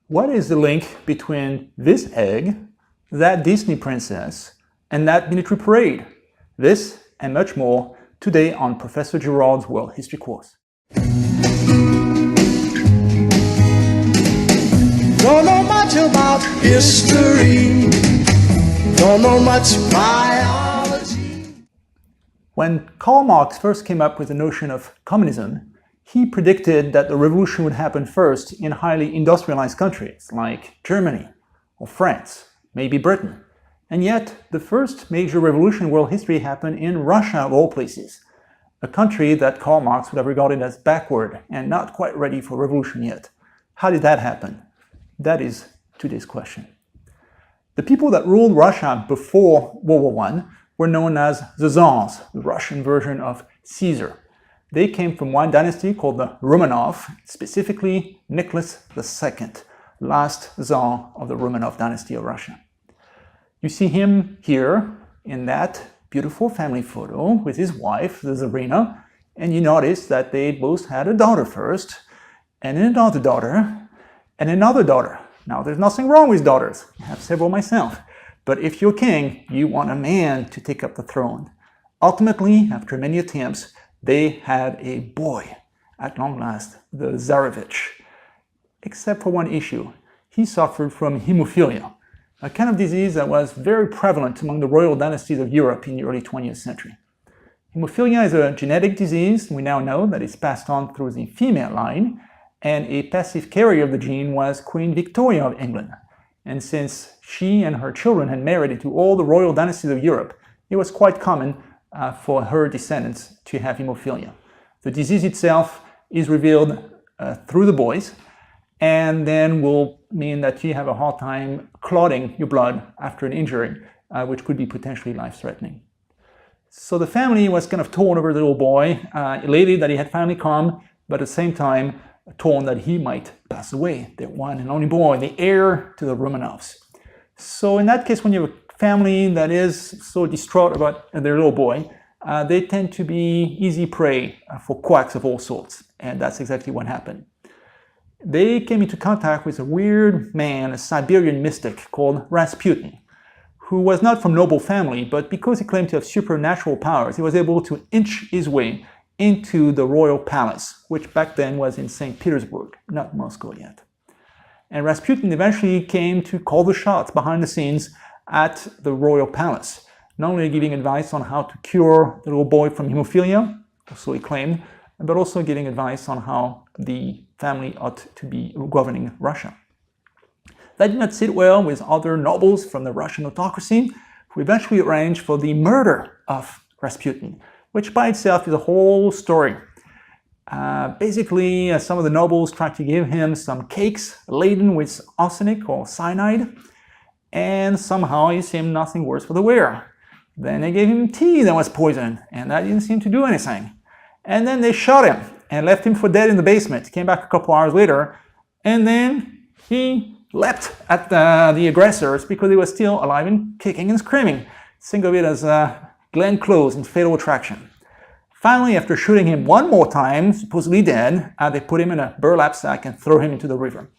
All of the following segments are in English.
What is the link between this egg, that Disney princess, and that military parade? This and much more today on Professor Girard's World History course. Don't know much about history. Don't know much biology. When Karl Marx first came up with the notion of communism, he predicted that the revolution would happen first in highly industrialized countries like Germany or France, maybe Britain. And yet, the first major revolution in world history happened in Russia, of all places, a country that Karl Marx would have regarded as backward and not quite ready for revolution yet. How did that happen? That is today's question. The people that ruled Russia before World War I were known as the Tsars, the Russian version of Caesar. They came from one dynasty called the Romanov, specifically Nicholas II, last Tsar of the Romanov dynasty of Russia. You see him here in that beautiful family photo with his wife, the Tsarina, and you notice that they both had a daughter first, and another daughter, and another daughter. Now, there's nothing wrong with daughters. I have several myself. But if you're king, you want a man to take up the throne. Ultimately, after many attempts, they had a boy, at long last, the Tsarevich. Except for one issue. He suffered from hemophilia, a kind of disease that was very prevalent among the royal dynasties of Europe in the early 20th century. Hemophilia is a genetic disease. We now know that it's passed on through the female line, and a passive carrier of the gene was Queen Victoria of England. And since she and her children had married into all the royal dynasties of Europe, it was quite common for her descendants to have hemophilia. The disease itself is revealed through the boys, and then will mean that you have a hard time clotting your blood after an injury, which could be potentially life-threatening. So the family was kind of torn over the little boy, elated that he had finally come, but at the same time torn that he might pass away, their one and only boy, the heir to the Romanovs. So in that case, when you have a family that is so distraught about their little boy, they tend to be easy prey for quacks of all sorts, and that's exactly what happened. They came into contact with a weird man, a Siberian mystic called Rasputin, who was not from noble family, but because he claimed to have supernatural powers, he was able to inch his way into the royal palace, which back then was in St. Petersburg, not Moscow yet. And Rasputin eventually came to call the shots behind the scenes at the royal palace, not only giving advice on how to cure the little boy from hemophilia, so he claimed, but also giving advice on how the family ought to be governing Russia. That did not sit well with other nobles from the Russian autocracy, who eventually arranged for the murder of Rasputin, which by itself is a whole story. Basically, some of the nobles tried to give him some cakes laden with arsenic or cyanide, and somehow he seemed nothing worse for the wear. Then they gave him tea that was poisoned, and that didn't seem to do anything. And then they shot him and left him for dead in the basement. He came back a couple hours later, and then he leapt at the aggressors because he was still alive and kicking and screaming. Think of it as Glenn Close in Fatal Attraction. Finally, after shooting him one more time, supposedly dead, they put him in a burlap sack and throw him into the river.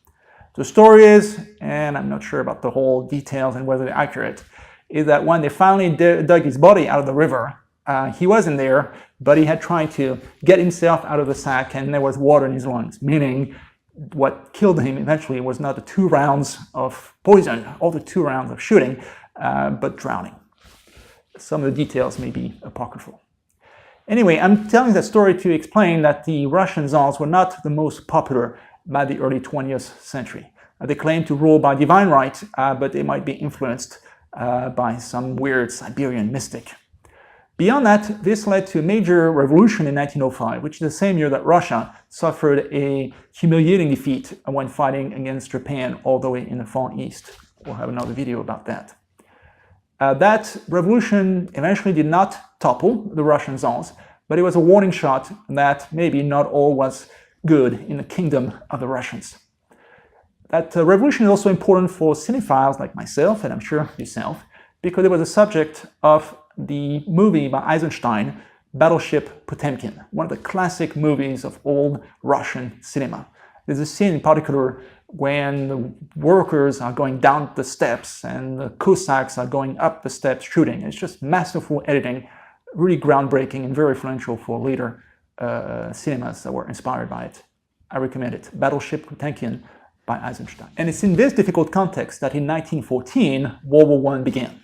The story is, and I'm not sure about the whole details and whether they're accurate, is that when they finally dug his body out of the river, he wasn't there, but he had tried to get himself out of the sack and there was water in his lungs, meaning what killed him eventually was not the 2 rounds of poison or the 2 rounds of shooting, but drowning. Some of the details may be apocryphal. Anyway, I'm telling that story to explain that the Russian Tsars were not the most popular by the early 20th century. They claimed to rule by divine right, but they might be influenced by some weird Siberian mystic. Beyond that, this led to a major revolution in 1905, which is the same year that Russia suffered a humiliating defeat when fighting against Japan all the way in the Far East. We'll have another video about that. That revolution eventually did not topple the Russian Tsars, but it was a warning shot that maybe not all was good in the kingdom of the Russians. That revolution is also important for cinephiles like myself, and I'm sure yourself, because it was a subject of the movie by Eisenstein, Battleship Potemkin, one of the classic movies of old Russian cinema. There's a scene in particular when the workers are going down the steps and the Cossacks are going up the steps shooting. It's just masterful editing, really groundbreaking and very influential for later cinemas that were inspired by it. I recommend it. Battleship Potemkin by Eisenstein. And it's in this difficult context that in 1914, World War I began.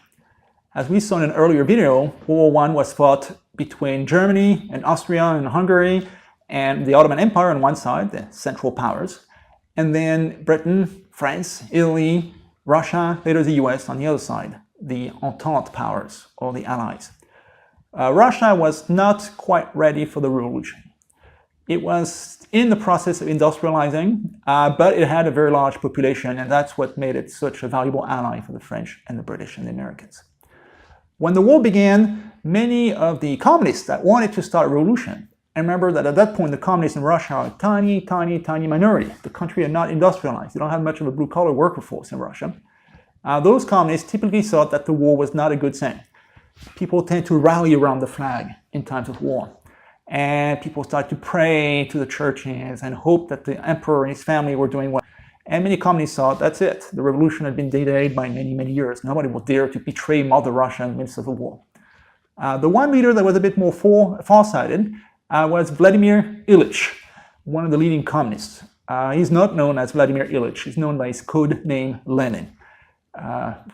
As we saw in an earlier video, World War I was fought between Germany and Austria and Hungary and the Ottoman Empire on one side, the Central Powers, and then Britain, France, Italy, Russia, later the US on the other side, the Entente powers or the Allies. Russia was not quite ready for the revolution. It was in the process of industrializing, but it had a very large population, and that's what made it such a valuable ally for the French and the British and the Americans. When the war began, many of the communists that wanted to start a revolution, and remember that at that point the communists in Russia are a tiny, tiny, tiny minority. The country is not industrialized. You don't have much of a blue-collar worker force in Russia. Those communists typically thought that the war was not a good thing. People tend to rally around the flag in times of war. And people start to pray to the churches and hope that the emperor and his family were doing well. And many communists thought, that's it. The revolution had been delayed by many, many years. Nobody will dare to betray Mother Russia in the midst of the war. The one leader that was a bit more far-sighted was Vladimir Ilyich, one of the leading communists. He's not known as Vladimir Ilyich. He's known by his code name Lenin.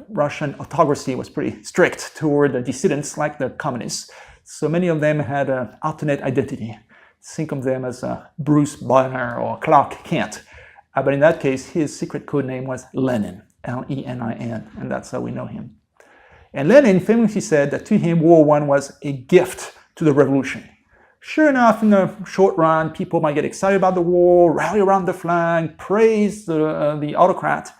Russian autocracy was pretty strict toward the dissidents like the communists. So many of them had an alternate identity. Think of them as Bruce Banner or Clark Kent. But in that case, his secret code name was Lenin, L-E-N-I-N, and that's how we know him. And Lenin famously said that to him, World War I was a gift to the revolution. Sure enough, in the short run, people might get excited about the war, rally around the flag, praise the autocrat.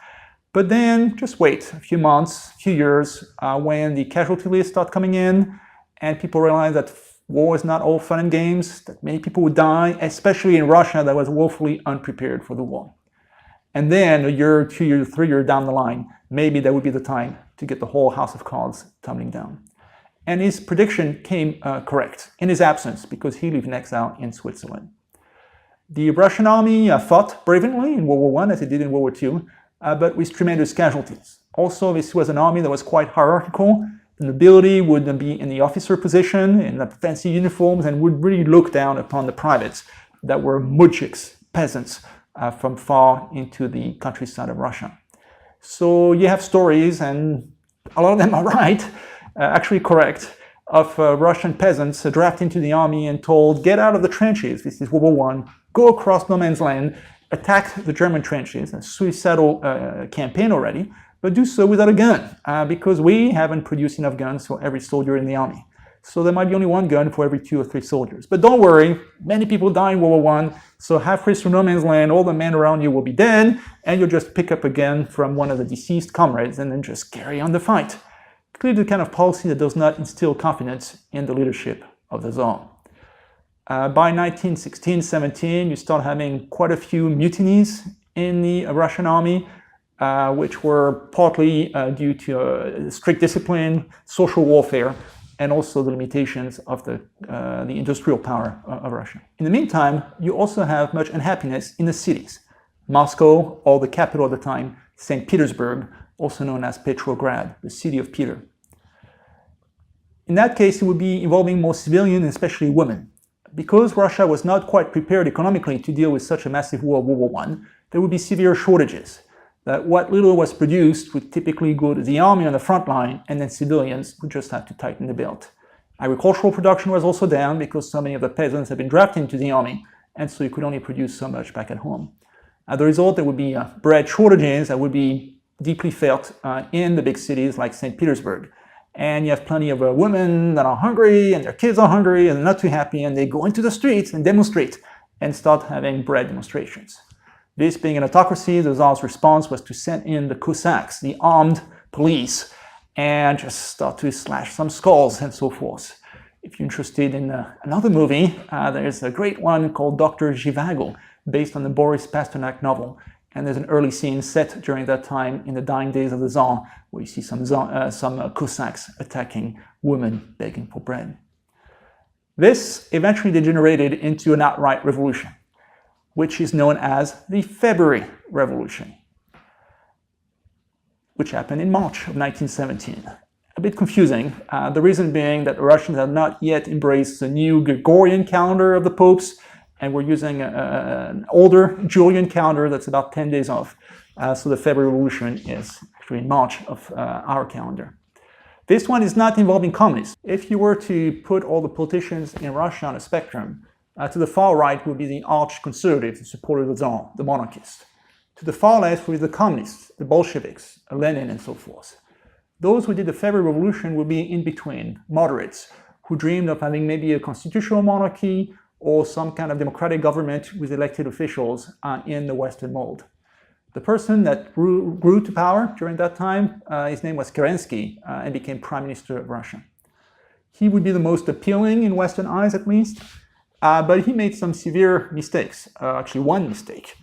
But then, just wait a few months, a few years, when the casualty lists start coming in, and people realize that war is not all fun and games, that many people would die, especially in Russia that was woefully unprepared for the war. And then a year, 2 years, 3 years down the line, maybe that would be the time to get the whole house of cards tumbling down. And his prediction came correct in his absence because he lived in exile in Switzerland. The Russian army fought bravely in World War I as it did in World War II, but with tremendous casualties. Also, this was an army that was quite hierarchical. The nobility would be in the officer position, in the fancy uniforms, and would really look down upon the privates that were mujiks, peasants, from far into the countryside of Russia. So you have stories, and a lot of them are right, actually correct, of Russian peasants drafted into the army and told, get out of the trenches, this is World War I, go across no man's land, attack the German trenches, a suicidal campaign already, but do so without a gun, because we haven't produced enough guns for every soldier in the army. So there might be only one gun for every 2 or 3 soldiers. But don't worry, many people die in World War I, so halfway through no man's land, all the men around you will be dead, and you'll just pick up a gun from one of the deceased comrades and then just carry on the fight. Clearly the kind of policy that does not instill confidence in the leadership of the Tsar. By 1916-17, you start having quite a few mutinies in the Russian army, which were partly due to strict discipline, social warfare, and also the limitations of the industrial power of Russia. In the meantime, you also have much unhappiness in the cities. Moscow, or the capital at the time, St. Petersburg, also known as Petrograd, the city of Peter. In that case, it would be involving more civilians, especially women. Because Russia was not quite prepared economically to deal with such a massive war, World War I, there would be severe shortages. That what little was produced would typically go to the army on the front line, and then civilians would just have to tighten the belt. Agricultural production was also down because so many of the peasants had been drafted into the army, and so you could only produce so much back at home. As a result, there would be bread shortages that would be deeply felt in the big cities like St. Petersburg. And you have plenty of women that are hungry, and their kids are hungry, and they're not too happy, and they go into the streets and demonstrate and start having bread demonstrations. This being an autocracy, the Tsar's response was to send in the Cossacks, the armed police, and just start to slash some skulls and so forth. If you're interested in another movie, there's a great one called Dr. Zhivago, based on the Boris Pasternak novel. And there's an early scene set during that time in the dying days of the Tsar, where you see some Cossacks attacking women begging for bread. This eventually degenerated into an outright revolution. which is known as the February Revolution, which happened in March of 1917. A bit confusing, the reason being that the Russians had not yet embraced the new Gregorian calendar of the popes, and we're using an older Julian calendar that's about 10 days off. So the February Revolution is actually in March of our calendar. This one is not involving communists. If you were to put all the politicians in Russia on a spectrum, to the far right would be the arch-conservatives, the supporters of the Tsar, the monarchists. To the far left would be the communists, the Bolsheviks, Lenin, and so forth. Those who did the February Revolution would be in between, moderates, who dreamed of having maybe a constitutional monarchy or some kind of democratic government with elected officials in the Western mold. The person that grew to power during that time, his name was Kerensky, and became Prime Minister of Russia. He would be the most appealing in Western eyes, at least, but he made some severe mistakes, actually one mistake.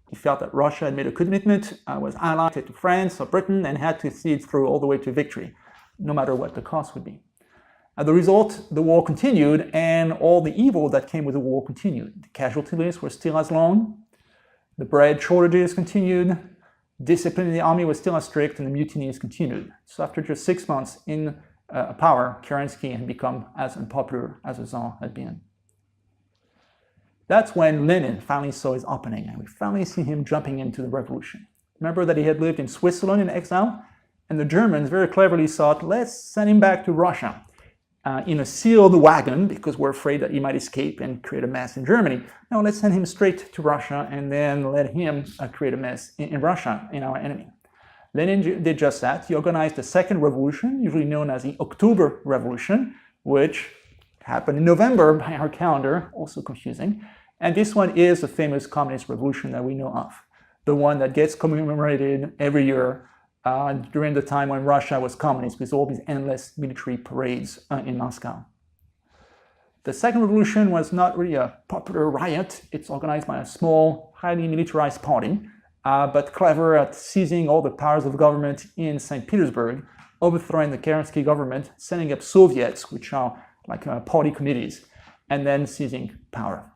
He felt that Russia had made a commitment, was allied to France or Britain, and had to see it through all the way to victory, no matter what the cost would be. As a result, the war continued, and all the evil that came with the war continued. The casualty lists were still as long, the bread shortages continued, discipline in the army was still as strict, and the mutinies continued. So after just 6 months in power, Kerensky had become as unpopular as the Tsar had been. That's when Lenin finally saw his opening, and we finally see him jumping into the revolution. Remember that he had lived in Switzerland in exile, and the Germans very cleverly thought, let's send him back to Russia in a sealed wagon, because we're afraid that he might escape and create a mess in Germany. No, let's send him straight to Russia and then let him create a mess in Russia, in our enemy. Lenin did just that. He organized the second revolution, usually known as the October Revolution, which happened in November by our calendar, also confusing. And this one is the famous communist revolution that we know of, the one that gets commemorated every year during the time when Russia was communist, with all these endless military parades in Moscow. The second revolution was not really a popular riot. It's organized by a small, highly militarized party, but clever at seizing all the powers of government in St. Petersburg, overthrowing the Kerensky government, setting up Soviets, which are like party committees, and then seizing power.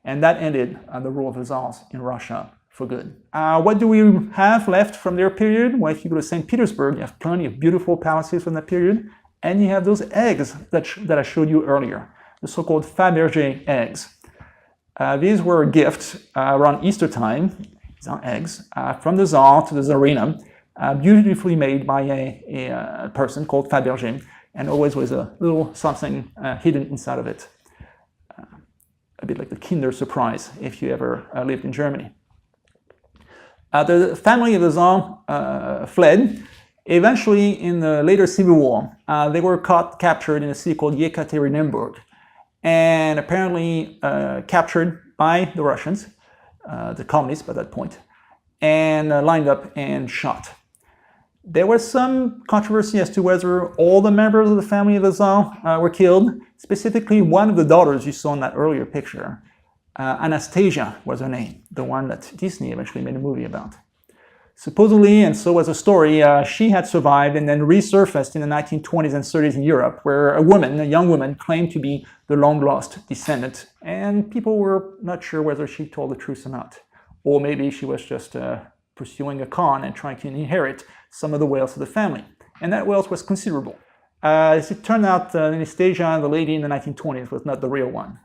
And that ended the rule of the Tsars in Russia for good. What do we have left from their period? Well, if you go to St. Petersburg, you have plenty of beautiful palaces from that period, and you have those eggs that I showed you earlier, the so-called Fabergé eggs. These were gifts around Easter time, these are eggs, from the Tsar to the Tsarina, beautifully made by a person called Fabergé, and always with a little something hidden inside of it. A bit like the Kinder Surprise, if you ever lived in Germany. The family of the Tsar fled. Eventually, in the later Civil War, they were captured in a city called Yekaterinburg, and apparently captured by the Russians, the communists by that point, and lined up and shot. There was some controversy as to whether all the members of the family of the Tsar were killed. Specifically, one of the daughters you saw in that earlier picture, Anastasia was her name, the one that Disney eventually made a movie about. Supposedly, and so was the story, she had survived and then resurfaced in the 1920s and 30s in Europe, where a young woman, claimed to be the long-lost descendant, and people were not sure whether she told the truth or not. Or maybe she was just pursuing a con and trying to inherit some of the wealth of the family. And that wealth was considerable. As it turned out, Anastasia, the lady in the 1920s, was not the real one.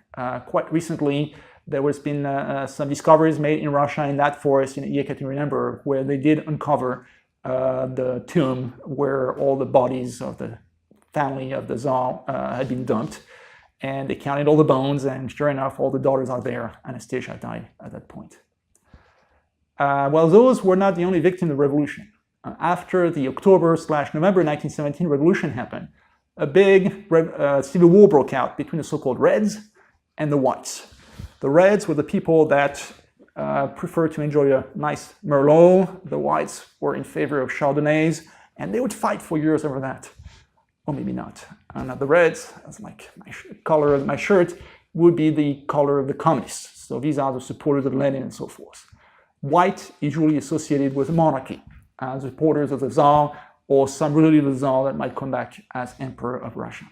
Quite recently, there has been some discoveries made in Russia in that forest in Yekaterinburg, where they did uncover the tomb where all the bodies of the family of the Tsar had been dumped. And they counted all the bones, and sure enough, all the daughters are there. Anastasia died at that point. Well, those were not the only victims of the revolution. After the October/November 1917 revolution happened, a big civil war broke out between the so-called Reds and the Whites. The Reds were the people that preferred to enjoy a nice Merlot. The Whites were in favor of Chardonnays, and they would fight for years over that. Or maybe not. Now the Reds, as like my color of my shirt, would be the color of the communists. So these are the supporters of Lenin and so forth. White is usually associated with monarchy, supporters of the Tsar or some relative of the Tsar that might come back as Emperor of Russia.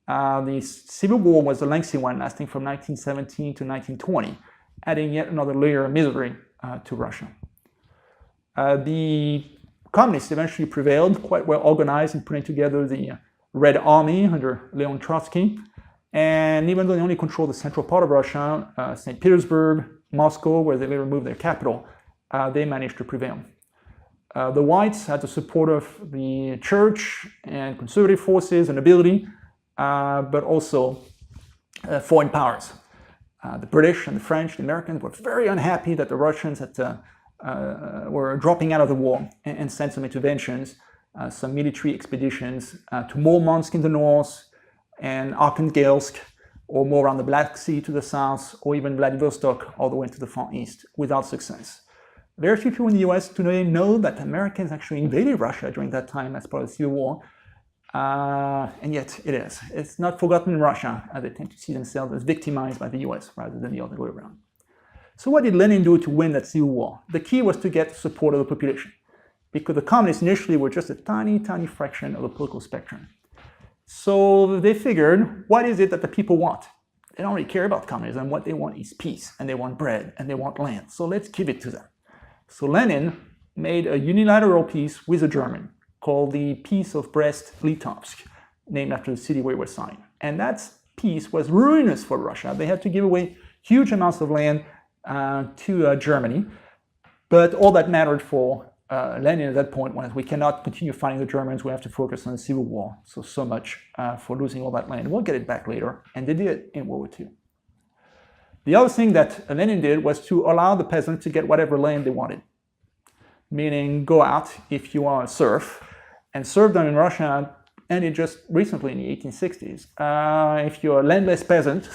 The Civil War was a lengthy one, lasting from 1917 to 1920. adding yet another layer of misery to Russia. The communists eventually prevailed, quite well organized in putting together the Red Army under Leon Trotsky. And even though they only controlled the central part of Russia, St. Petersburg, Moscow, where they later moved their capital, they managed to prevail. The whites had the support of the church and conservative forces and nobility, but also foreign powers. The British and the French, the Americans were very unhappy that the Russians were dropping out of the war and sent some interventions, some military expeditions to Murmansk in the north and Arkhangelsk, or more around the Black Sea to the south, or even Vladivostok all the way to the far east, without success. Very few people in the US today know that Americans actually invaded Russia during that time as part of the Civil War, and yet it is. It's not forgotten in Russia, as they tend to see themselves as victimized by the US rather than the other way around. So what did Lenin do to win that Civil War? The key was to get the support of the population, because the communists initially were just a tiny, tiny fraction of the political spectrum. So they figured, what is it that the people want? They don't really care about communism. What they want is peace, and they want bread, and they want land. So let's give it to them. So Lenin made a unilateral peace with the German called the Peace of Brest-Litovsk, named after the city where it was signed. And that peace was ruinous for Russia. They had to give away huge amounts of land to Germany. But all that mattered for Lenin at that point was, we cannot continue fighting the Germans, we have to focus on the Civil War. So much for losing all that land. We'll get it back later, and they did in World War II. The other thing that Lenin did was to allow the peasants to get whatever land they wanted. Meaning, go out if you are a serf, and serfdom in Russia ended just recently in the 1860s. If you're a landless peasant,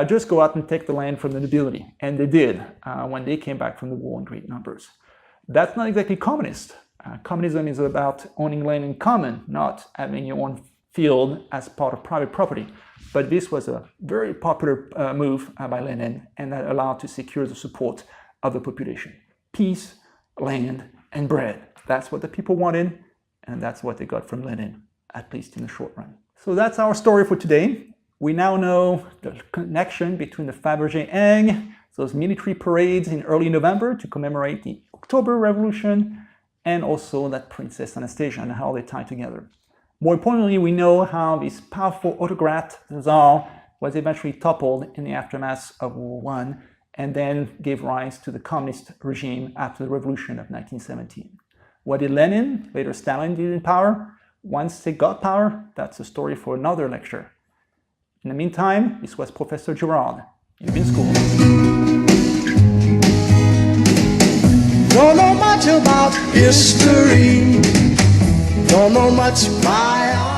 just go out and take the land from the nobility. And they did when they came back from the war in great numbers. That's not exactly communist. Communism is about owning land in common, not having your own field as part of private property. But this was a very popular move by Lenin, and that allowed to secure the support of the population. Peace, land, and bread. That's what the people wanted, and that's what they got from Lenin, at least in the short run. So that's our story for today. We now know the connection between the Fabergé egg, those military parades in early November to commemorate the October Revolution, and also that Princess Anastasia and how they tie together. More importantly, we know how this powerful autocrat, the Czar, was eventually toppled in the aftermath of World War I, and then gave rise to the communist regime after the revolution of 1917. What did Lenin, later Stalin, did in power? Once they got power, that's a story for another lecture. In the meantime, this was Professor Gerard. You've been schooled. Don't know much about history. Don't know much biology.